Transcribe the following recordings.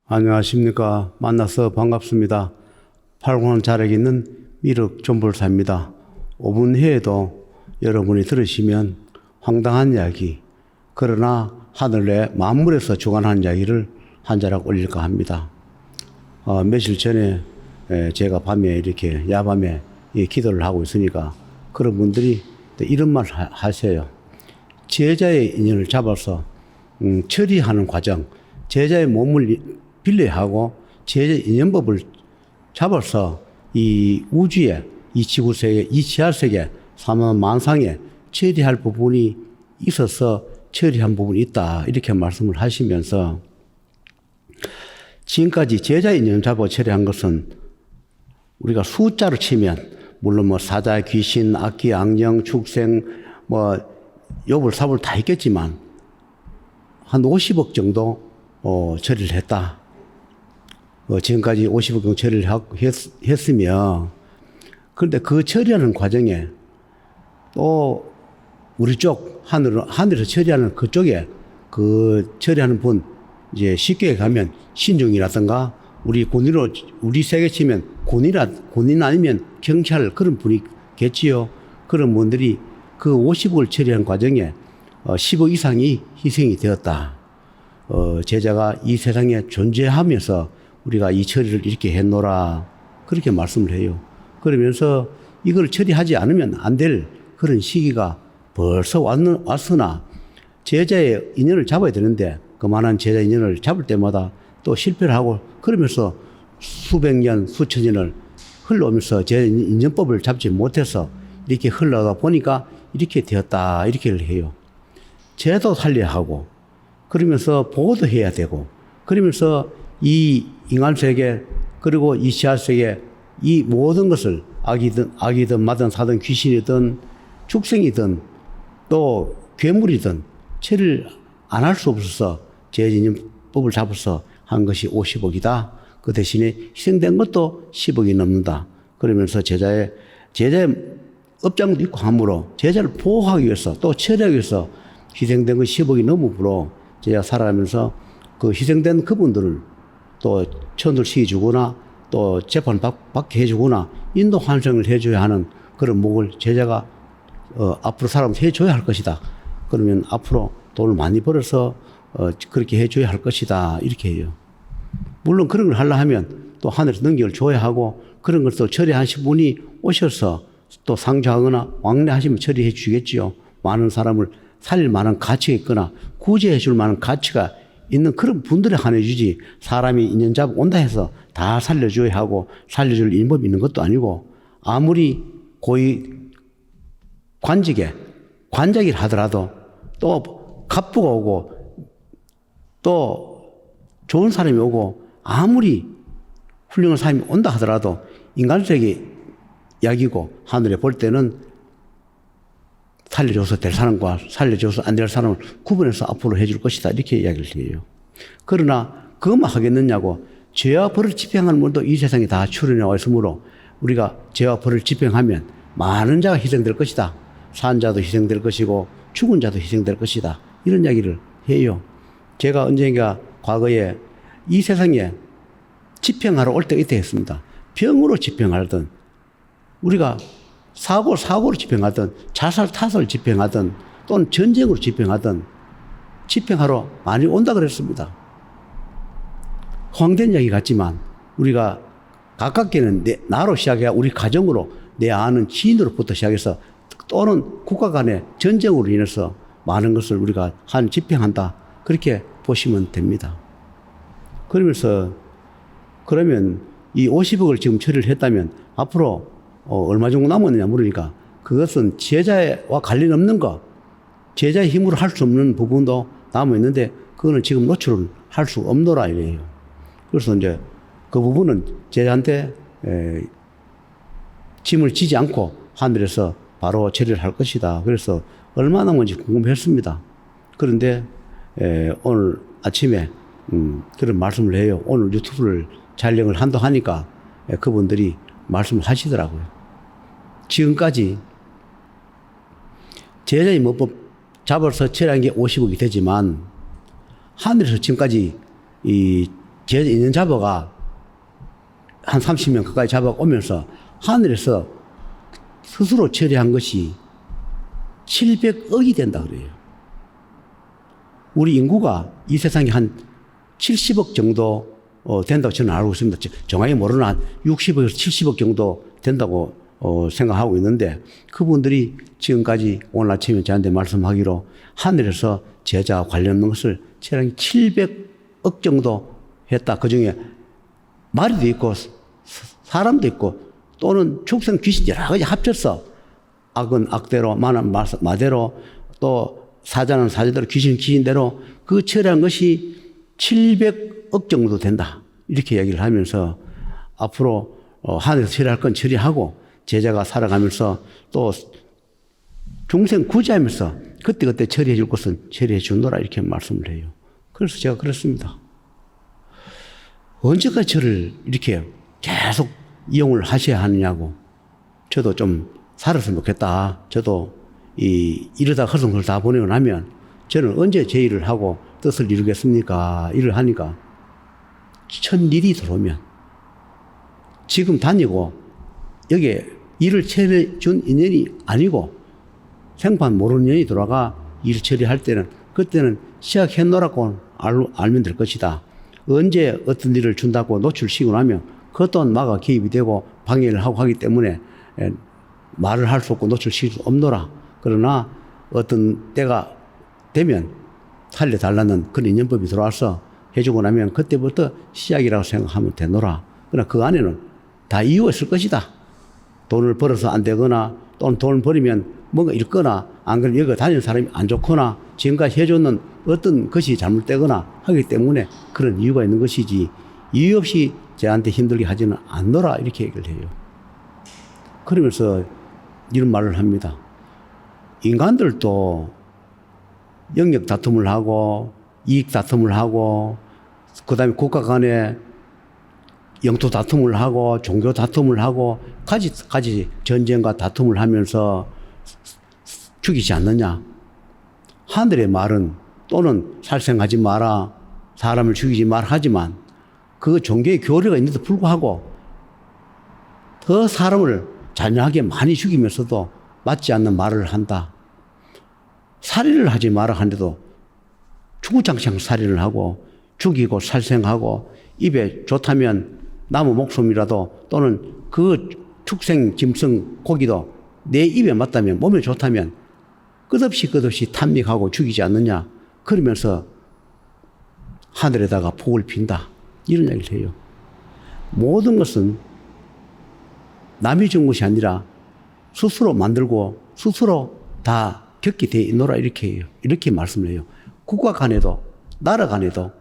안녕하십니까. 만나서 반갑습니다. 팔공원 자력 있는 미륵 존불사입니다. 5분 후에도 여러분이 들으시면 황당한 이야기, 그러나 하늘의 만물에서 주관한 이야기를 한 자락 올릴까 합니다. 며칠 전에 제가 밤에 이렇게 야밤에 기도를 하고 있으니까 그런 분들이 이런 말 하세요. 제자의 인연을 잡아서 처리하는 과정, 제자의 몸을 빌려야 하고 제자의 인연법을 잡아서 이 우주에, 이 지구세계, 이 지하세계, 사만만상에 처리할 부분이 있어서 처리한 부분이 있다, 이렇게 말씀을 하시면서 지금까지 제자의 인연을 잡아 처리한 것은 우리가 숫자로 치면 물론 뭐 사자, 귀신, 악귀, 악령, 축생, 뭐 욕을 삽을 다 있겠지만 한 50억 정도 처리를 했다. 지금까지 50억 정도 처리를 했으며, 그런데 그 처리하는 과정에 또 우리 쪽 하늘에서 처리하는 그쪽에 그 처리하는 분, 이제 쉽게 가면 신중이라든가 우리 세계 치면 군인 아니면 경찰, 그런 분이겠지요. 그런 분들이 그 50억을 처리하는 과정에 10억 이상이 희생이 되었다. 제자가 이 세상에 존재하면서 우리가 이 처리를 이렇게 했노라, 그렇게 말씀을 해요. 그러면서 이걸 처리하지 않으면 안 될 그런 시기가 벌써 왔으나 제자의 인연을 잡아야 되는데 그만한 제자 인연을 잡을 때마다 또 실패를 하고, 그러면서 수백 년, 수천 년을 흘러오면서 제자 인연법을 잡지 못해서 이렇게 흘러다 보니까 이렇게 되었다, 이렇게 해요. 죄도 살려야 하고, 그러면서 보호도 해야 되고, 그러면서 이 인간세계, 그리고 이 지하세계, 이 모든 것을 악이든 마든 사든 귀신이든 축생이든 또 괴물이든 처리를 안 할 수 없어서 제자인연법을 잡아서 한 것이 50억이다. 그 대신에 희생된 것도 10억이 넘는다. 그러면서 제자의 업장도 있고 하므로 제자를 보호하기 위해서 또 처리하기 위해서 희생된 것이 10억이 넘으므로 제가 살아가면서 그 희생된 그분들을 또 천을 시켜주거나 또 재판 받게 해주거나 인도 환생을 해줘야 하는 그런 목을 제자가 앞으로 살아가면서 해줘야 할 것이다. 그러면 앞으로 돈을 많이 벌어서 그렇게 해줘야 할 것이다, 이렇게 해요. 물론 그런 걸 하려 하면 또 하늘에서 능력을 줘야 하고, 그런 걸 또 처리하신 분이 오셔서 또 상주하거나 왕래하시면 처리해 주겠지요. 많은 사람을 살릴 만한 가치가 있거나 구제해 줄 만한 가치가 있는 그런 분들에 한해주지, 사람이 인연 잡아 온다 해서 다 살려줘야 하고 살려줄 인법이 있는 것도 아니고, 아무리 고위 관직이라 하더라도 또 갑부가 오고 또 좋은 사람이 오고 아무리 훌륭한 사람이 온다 하더라도 인간세계 약이고 하늘에 볼 때는 살려줘서 될 사람과 살려줘서 안 될 사람을 구분해서 앞으로 해줄 것이다, 이렇게 이야기를 해요. 그러나 그것만 하겠느냐고, 죄와 벌을 집행하는 분도 이 세상에 다 출현해 와 있으므로 우리가 죄와 벌을 집행하면 많은 자가 희생될 것이다. 산 자도 희생될 것이고 죽은 자도 희생될 것이다, 이런 이야기를 해요. 제가 언젠가 과거에 이 세상에 집행하러 올 때가 있다 했습니다. 병으로 집행하든 우리가 사고로 집행하든 자살 타살 집행하든 또는 전쟁으로 집행하든 집행하러 많이 온다 그랬습니다. 허황된 이야기 같지만 우리가 가깝게는 나로 시작해 우리 가정으로, 내 아는 지인으로부터 시작해서 또는 국가 간의 전쟁으로 인해서 많은 것을 우리가 집행한다, 그렇게 보시면 됩니다. 그러면 이 50억을 지금 처리를 했다면 앞으로 얼마 정도 남았느냐 물으니까, 그것은 제자와 관련 없는 거, 제자의 힘으로 할 수 없는 부분도 남아있는데 그거는 지금 노출을 할 수 없노라, 이래요. 그래서 이제 그 부분은 제자한테 짐을 지지 않고 하늘에서 바로 처리를 할 것이다. 그래서 얼마 남은지 궁금했습니다. 그런데 오늘 아침에 그런 말씀을 해요. 오늘 유튜브를 촬영을 한다 하니까 그분들이 말씀을 하시더라고요. 지금까지 제자의 모법 잡아서 처리한 게 50억이 되지만 하늘에서 지금까지 이 제 인연 잡아가 한 30명 가까이 잡아오면서 하늘에서 스스로 처리한 것이 700억이 된다 그래요. 우리 인구가 이 세상에 한 70억 정도 된다고 저는 알고 있습니다. 정확히 모르나 한 60억에서 70억 정도 된다고 생각하고 있는데 그분들이 지금까지 오늘 아침에 저한테 말씀하기로 하늘에서 제자 관련 것을 체량이 700억 정도 했다. 그중에 마리도 있고 사람도 있고 또는 축생 귀신 여러 가지 합쳐서 악은 악대로 마는 마대로 또 사자는 사자대로 귀신은 귀신대로 그 처리한 것이 700억 정도 된다. 이렇게 얘기를 하면서 앞으로 하늘에서 처리할 건 처리하고 제자가 살아가면서 또 중생 구제하면서 그때그때 처리해 줄 것은 처리해 주노라 이렇게 말씀을 해요. 그래서 제가 그랬습니다. 언제까지 저를 이렇게 계속 이용을 하셔야 하느냐고. 저도 좀 살았으면 좋겠다. 저도 이러다 허송을 다 보내고 나면 저는 언제 제 일을 하고 뜻을 이루겠습니까? 일을 하니까 천일이 들어오면 지금 다니고 여기에 일을 처리해 준 인연이 아니고 생판 모르는 인연이 들어가 일을 처리할 때는 그때는 시작해 놓으라고 알면 될 것이다. 언제 어떤 일을 준다고 노출시키고 나면 그 또한 마가 개입이 되고 방해를 하고 하기 때문에 말을 할 수 없고 노출시킬 수 없노라. 그러나 어떤 때가 되면 살려달라는 그런 인연법이 들어와서 해주고 나면 그때부터 시작이라고 생각하면 되노라. 그러나 그 안에는 다 이유가 있을 것이다. 돈을 벌어서 안 되거나 또는 돈을 버리면 뭔가 잃거나 안 그러면 여기 다니는 사람이 안 좋거나 지금까지 해줬는 어떤 것이 잘못되거나 하기 때문에 그런 이유가 있는 것이지 이유 없이 저한테 힘들게 하지는 않노라 이렇게 얘기를 해요. 그러면서 이런 말을 합니다. 인간들도 영역 다툼을 하고 이익 다툼을 하고 그다음에 국가 간에 영토 다툼을 하고 종교 다툼을 하고 가지 전쟁과 다툼을 하면서 죽이지 않느냐. 하늘의 말은 또는 살생하지 마라, 사람을 죽이지 마라 하지만 그 종교의 교리가 있는데도 불구하고 더 사람을 잔인하게 많이 죽이면서도 맞지 않는 말을 한다. 살인을 하지 마라 하는데도 주구장창 살인을 하고 죽이고 살생하고 입에 좋다면 나무 목숨이라도 또는 그 축생 짐승 고기도 내 입에 맞다면 몸에 좋다면 끝없이 탐닉하고 죽이지 않느냐. 그러면서 하늘에다가 폭을 핀다. 이런 얘기를 해요. 모든 것은 남이 준 것이 아니라 스스로 만들고 스스로 다 겪게 돼 있노라 이렇게 해요. 이렇게 말씀을 해요. 국가 간에도 나라 간에도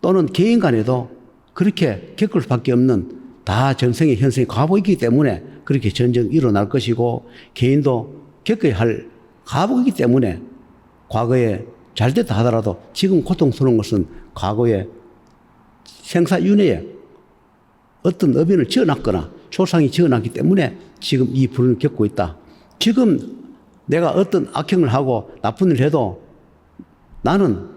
또는 개인 간에도 그렇게 겪을 수밖에 없는 다 전생의 현생이 가보고 있기 때문에 그렇게 전쟁이 일어날 것이고 개인도 겪어야 할 가보기 때문에 과거에 잘 됐다 하더라도 지금 고통스러운 것은 과거에 생사윤회에 어떤 어변을 지어놨거나 초상이 지어놨기 때문에 지금 이 불을 겪고 있다. 지금 내가 어떤 악행을 하고 나쁜 일을 해도 나는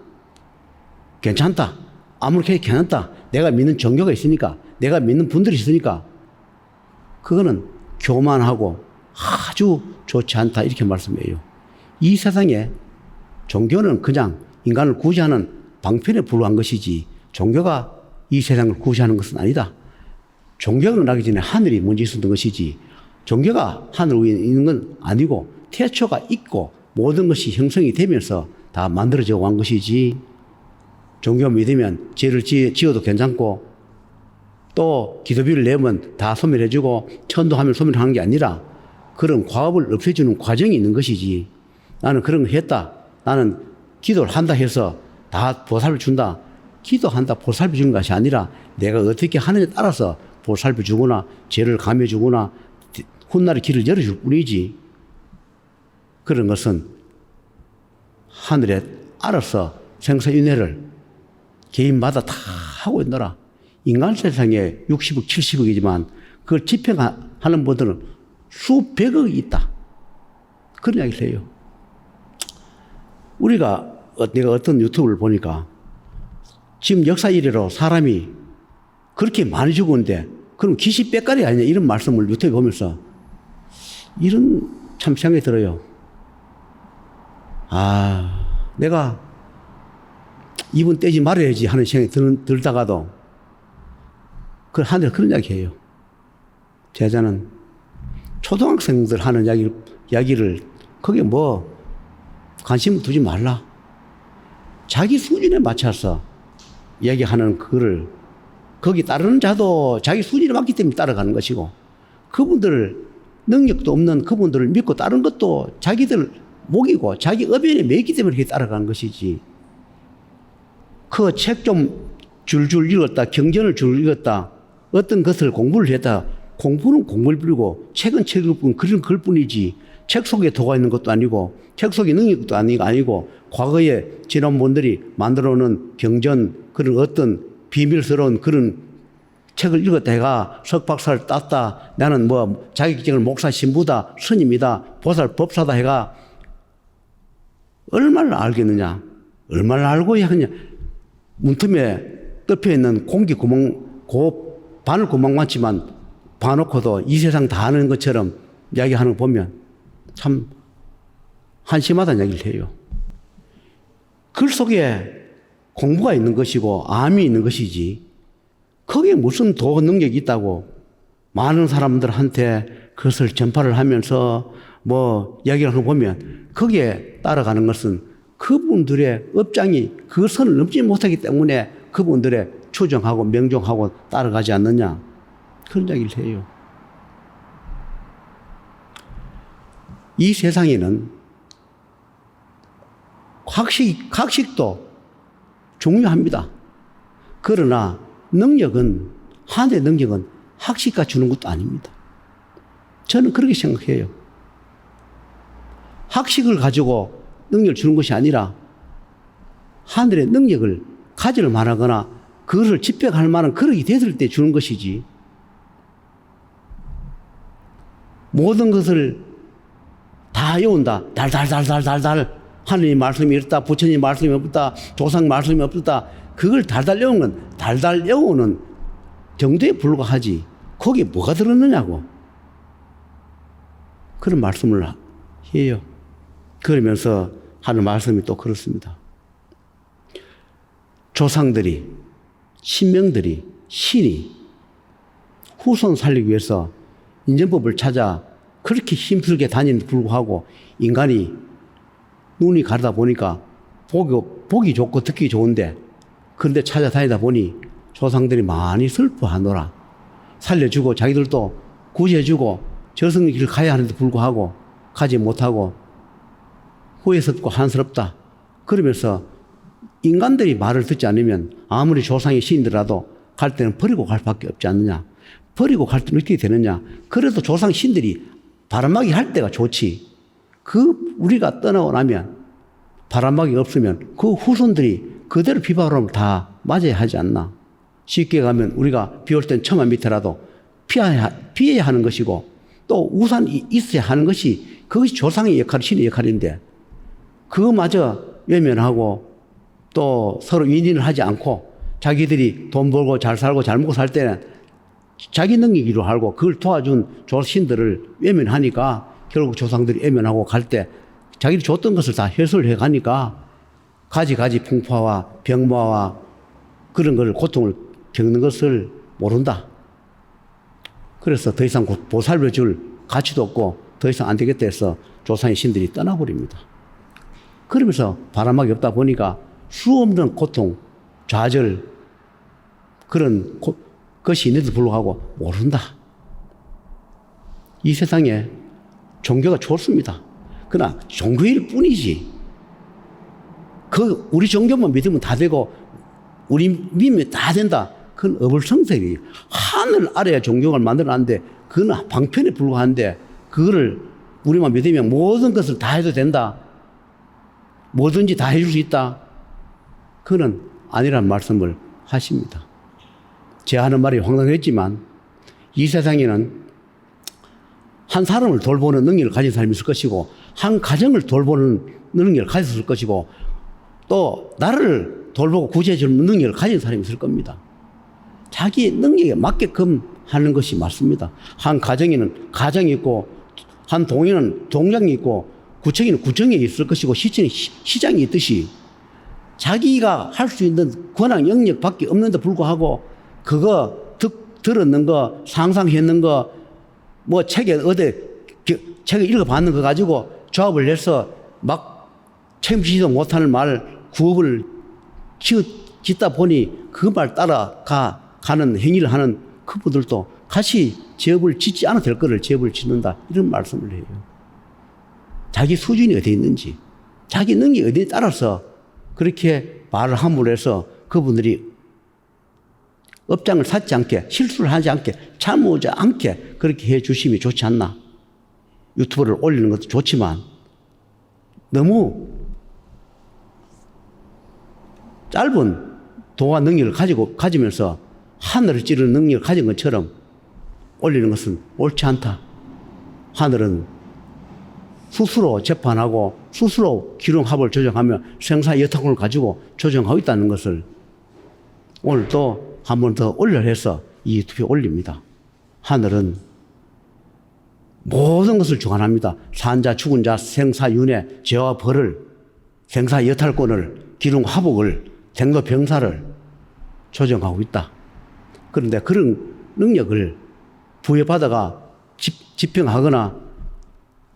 괜찮다. 아무렇게 괜찮다. 내가 믿는 종교가 있으니까 내가 믿는 분들이 있으니까 그거는 교만하고 아주 좋지 않다. 이렇게 말씀해요. 이 세상에 종교는 그냥 인간을 구제하는 방편에 불과한 것이지 종교가 이 세상을 구제하는 것은 아니다. 종교가 나기 전에 하늘이 먼저 있었던 것이지 종교가 하늘 위에 있는 건 아니고 태초가 있고 모든 것이 형성이 되면서 다 만들어져 온 것이지 종교 믿으면 죄를 지어도 괜찮고 또 기도비를 내면 다 소멸해주고 천도하면 소멸하는 게 아니라 그런 과업을 없애주는 과정이 있는 것이지 나는 그런 거 했다. 나는 기도를 한다 해서 다 보살을 준다. 기도한다 보살펴 주는 것이 아니라 내가 어떻게 하느냐에 따라서 보살펴 주거나 죄를 감해 주거나 훗날의 길을 열어줄 뿐이지 그런 것은 하늘에 알아서 생사윤회를 개인마다 다 하고 있노라. 인간 세상에 60억 70억이지만 그걸 집행하는 분들은 수백억이 있다. 그런 이야기를 해요. 내가 어떤 유튜브를 보니까 지금 역사 이래로 사람이 그렇게 많이 죽었는데 그럼 기시 빼깔이 아니냐 이런 말씀을 유튜브에 보면서 이런 참 생각이 들어요. 내가 이분 떼지 말아야지 하는 생각이 들다가도 하늘 그런 이야기 해요. 제자는 초등학생들 하는 이야기를 거기에 뭐 관심 두지 말라. 자기 수준에 맞춰서 이야기하는 그거를 거기 따르는 자도 자기 수준에 맞기 때문에 따라가는 것이고 그분들 능력도 없는 그분들을 믿고 따른 것도 자기들 목이고 자기 의견에 매이기 때문에 그렇게 따라가는 것이지. 그 책 좀 줄줄 읽었다, 경전을 줄 읽었다, 어떤 것을 공부를 했다. 공부는 공부를 부리고 책은 책일 뿐 글은 글 뿐이지 책 속에 도가 있는 것도 아니고 책 속에 능력도 아니고 과거에 지난분들이 만들어 놓은 경전 그런 어떤 비밀스러운 그런 책을 읽었다 해가 석박사를 땄다. 나는 뭐 자격증을 목사 신부다, 스님이다, 보살 법사다 해가 얼마를 알겠느냐. 얼마를 알고 하느냐. 문틈에 덮여 있는 공기 구멍, 바늘 구멍만치만 봐놓고도 이 세상 다 아는 것처럼 이야기하는 거 보면 참 한심하다는 이야기를 해요. 글 속에 공부가 있는 것이고 암이 있는 것이지 거기에 무슨 도 능력이 있다고 많은 사람들한테 그것을 전파를 하면서 뭐 이야기를 하는 거 보면 거기에 따라가는 것은 그분들의 업장이 그 선을 넘지 못하기 때문에 그분들의 추정하고 명종하고 따라가지 않느냐 그런 이야기를 해요. 이 세상에는 학식도 중요합니다. 그러나 하늘의 능력은 학식과 주는 것도 아닙니다. 저는 그렇게 생각해요. 학식을 가지고 능력을 주는 것이 아니라 하늘의 능력을 가질 만하거나 그것을 집행할 만한 그릇이 됐을 때 주는 것이지 모든 것을 다 외운다. 달달달달달달 하느님 말씀이 있다. 부처님 말씀이 없다. 조상 말씀이 없다. 그걸 달달 외우는 건 달달 외우는 정도에 불과하지 거기에 뭐가 들었느냐고 그런 말씀을 해요. 그러면서 하는 말씀이 또 그렇습니다. 조상들이 신명들이 신이 후손 살리기 위해서 인정법을 찾아 그렇게 힘들게 다니는데 불구하고 인간이 눈이 가르다 보니까 보기 좋고 듣기 좋은데 그런데 찾아다니다 보니 조상들이 많이 슬퍼하노라. 살려주고 자기들도 구제해주고 저승의 길을 가야 하는데 불구하고 가지 못하고 후회스럽고 한스럽다. 그러면서 인간들이 말을 듣지 않으면 아무리 조상이 신이더라도 갈 때는 버리고 갈 밖에 없지 않느냐. 버리고 갈 때는 어떻게 되느냐. 그래도 조상 신들이 바람막이 할 때가 좋지. 우리가 떠나고 나면 바람막이 없으면 그 후손들이 그대로 비바람을 다 맞아야 하지 않나. 쉽게 가면 우리가 비 올 땐 처마 밑에라도 피해야 하는 것이고 또 우산이 있어야 하는 것이 그것이 조상의 역할, 신의 역할인데 그거마저 외면하고 또 서로 윈윈을 하지 않고 자기들이 돈 벌고 잘 살고 잘 먹고 살 때는 자기 능력으로 알고 그걸 도와준 조신들을 외면하니까 결국 조상들이 외면하고 갈 때 자기들이 줬던 것을 다 회수를 해가니까 가지 풍파와 병마와 그런 걸 고통을 겪는 것을 모른다. 그래서 더 이상 보살펴줄 가치도 없고 더 이상 안 되겠다 해서 조상의 신들이 떠나버립니다. 그러면서 바람막이 없다 보니까 수 없는 고통, 좌절 그런 것이 있는데도 불구하고 모른다. 이 세상에 종교가 좋습니다. 그러나 종교일 뿐이지 우리 종교만 믿으면 다 되고 우리 믿으면 다 된다. 그건 어불성설이에요. 하늘 아래에 종교를 만들어놨는데 그건 방편에 불과한데 그거를 우리만 믿으면 모든 것을 다 해도 된다. 뭐든지 다 해줄 수 있다. 그건 아니란 말씀을 하십니다. 제 하는 말이 황당했지만 이 세상에는 한 사람을 돌보는 능력을 가진 사람이 있을 것이고 한 가정을 돌보는 능력을 가졌을 것이고 또 나를 돌보고 구제해주는 능력을 가진 사람이 있을 겁니다. 자기 능력에 맞게끔 하는 것이 맞습니다. 한 가정에는 가정이 있고, 한 동에는 동장이 있고, 구청에는 구청이 있을 것이고, 시청에 시장이 있듯이 자기가 할 수 있는 권한 영역밖에 없는데 불구하고 그거 들었는 거, 상상했는 거, 뭐 책에 어디 책을 읽어봤는 거 가지고 조합을 해서 막 책임지지도 못하는 말 구업을 짓다 보니 그 말 따라가는 행위를 하는 그분들도 같이 제업을 짓지 않아도 될 거를 제업을 짓는다. 이런 말씀을 해요. 자기 수준이 어디에 있는지, 자기 능력이 어디에 따라서 그렇게 말을 함으로 해서 그분들이 업장을 샀지 않게, 실수를 하지 않게, 잘못하지 않게 그렇게 해 주심이 좋지 않나. 유튜브를 올리는 것도 좋지만 너무 짧은 도화 능력을 가지면서 하늘을 찌르는 능력을 가진 것처럼 올리는 것은 옳지 않다. 하늘은 스스로 재판하고 스스로 기름합을 조정하며 생사여탕을 가지고 조정하고 있다는 것을 오늘 또 한 번 더 올려서 이 유튜브에 올립니다. 하늘은 모든 것을 주관합니다. 산자, 죽은 자, 생사윤회, 죄와 벌을, 생사여탈권을, 기름화복을, 생로병사를 조정하고 있다. 그런데 그런 능력을 부여받아가 집행하거나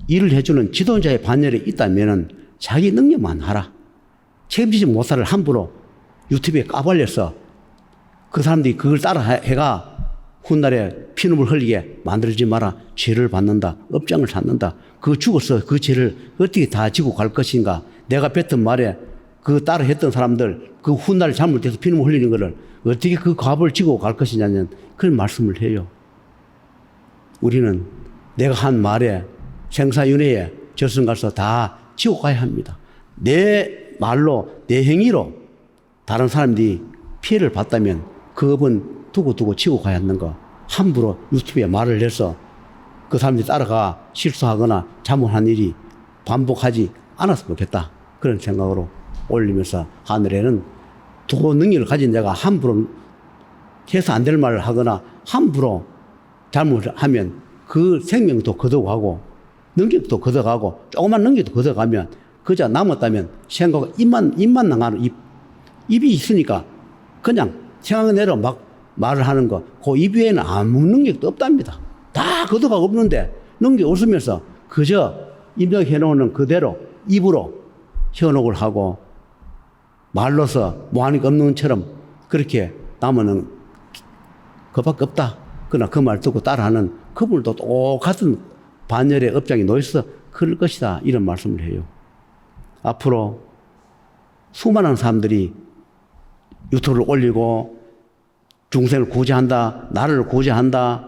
일을 해주는 지도자의 반열에 있다면 자기 능력만 하라. 책임지지 못할 함부로 유튜브에 까발려서 그 사람들이 그걸 따라 해가 훗날에 피눈물 흘리게 만들지 마라. 죄를 받는다. 업장을 찾는다. 그 죽어서 그 죄를 어떻게 다 지고 갈 것인가. 내가 뱉은 말에 그 따라 했던 사람들 그 훗날 잘못해서 피눈물 흘리는 거를 어떻게 그 값을 지고 갈 것이냐는 그런 말씀을 해요. 우리는 내가 한 말에 생사윤회에 저승 가서 다 지고 가야 합니다. 내 말로 내 행위로 다른 사람들이 피해를 봤다면 그 업은 두고 지고 가야 하는 거 함부로 유튜브에 말을 해서 그 사람들이 따라가 실수하거나 잘못한 일이 반복하지 않았으면 좋겠다. 그런 생각으로 올리면서 하늘에는 도 능력을 가진 자가 함부로 해서 안 될 말을 하거나 함부로 잘못하면 그 생명도 걷어가고 능력도 걷어가고 조그만 능력도 걷어가면 그저 남았다면 생각 입만 나가는 입이 있으니까 그냥 생각한 대로 막 말을 하는 거, 그 입 외에는 아무 능력도 없답니다. 다 걷어가고 없는데 능력이 없으면서 그저 입력해놓는 그대로 입으로 현혹을 하고 말로서 뭐하는 게 없는 것처럼 그렇게 남은 그밖에 없다. 그러나 그 말 듣고 따라하는 그분도 똑같은 반열의 업장에 놓여서 그럴 것이다. 이런 말씀을 해요. 앞으로 수많은 사람들이 유튜브를 올리고 중생을 구제한다, 나를 구제한다,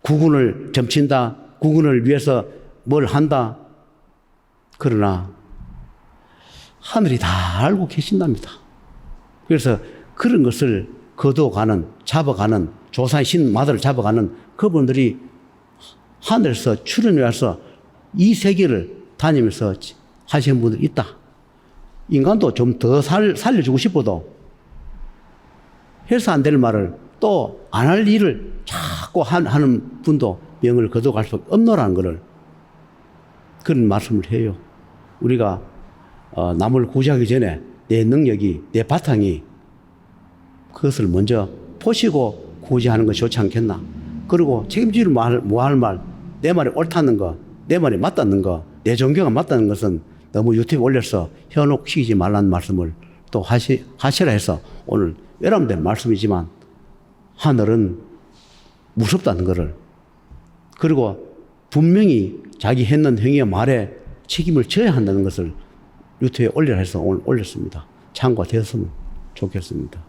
구군을 점친다, 구군을 위해서 뭘 한다. 그러나 하늘이 다 알고 계신답니다. 그래서 그런 것을 거둬가는, 잡아가는, 조사의 신마들을 잡아가는 그분들이 하늘에서 출현해 와서 이 세계를 다니면서 하시는 분들이 있다. 인간도 좀 더 살려주고 싶어도 해서 안 될 말을 또 안 할 일을 자꾸 하는 분도 명을 거둬갈 수 없노라는 것을 그런 말씀을 해요. 우리가 남을 구제하기 전에 내 능력이, 내 바탕이 그것을 먼저 보시고 구제하는 것이 좋지 않겠나. 그리고 책임지를 뭐할 말, 내 말이 옳다는 거, 내 말이 맞다는 거, 내 종교가 맞다는 것은 너무 유튜브에 올려서 현혹시키지 말라는 말씀을 또 하시라 해서 오늘 외람된 말씀이지만 하늘은 무섭다는 것을, 그리고 분명히 자기 했는 행위와 말에 책임을 져야 한다는 것을 유튜브에 올리라 해서 오늘 올렸습니다. 참고가 되었으면 좋겠습니다.